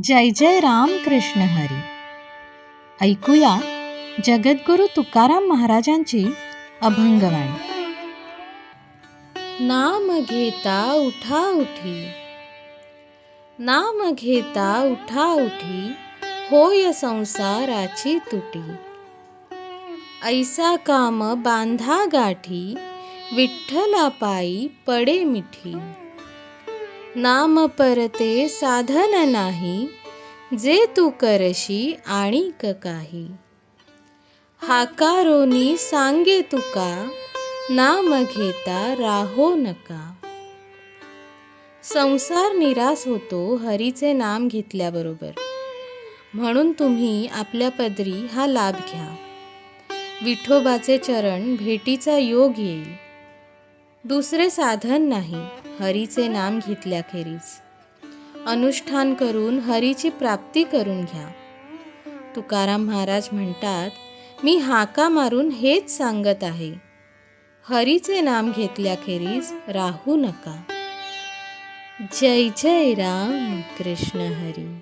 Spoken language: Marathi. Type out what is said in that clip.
जय जय राम कृष्ण हरी. ऐकूया जगद्गुरु तुकाराम महाराजांची अभंगवाणी. नाम घेता उठा उठी, नाम घेता उठा उठी, होय संसाराची तुटी. ऐसा काम बांधा गाठी, विठ्ठला पायी पडे मिठी. नाम परते साधन नाही, जे तू करशी आणिक काही. हाकारोनी सांगे तुका, नाम घेता राहो नका. संसार निराश होतो हरीचे नाम घेतल्याबरोबर, म्हणून तुम्ही आपल्या पदरी हा लाभ घ्या. विठोबाचे चरण भेटीचा योग येईल. दुसरे साधन नाही हरीचे नाम घेतल्याखेरीज. अनुष्ठान करून हरीची प्राप्ती करून घ्या. तुकाराम महाराज म्हणतात, मी हाका मारून हेच सांगत आहे, हरीचे नाम घेतल्याखेरीज राहू नका. जय जय राम कृष्ण हरी.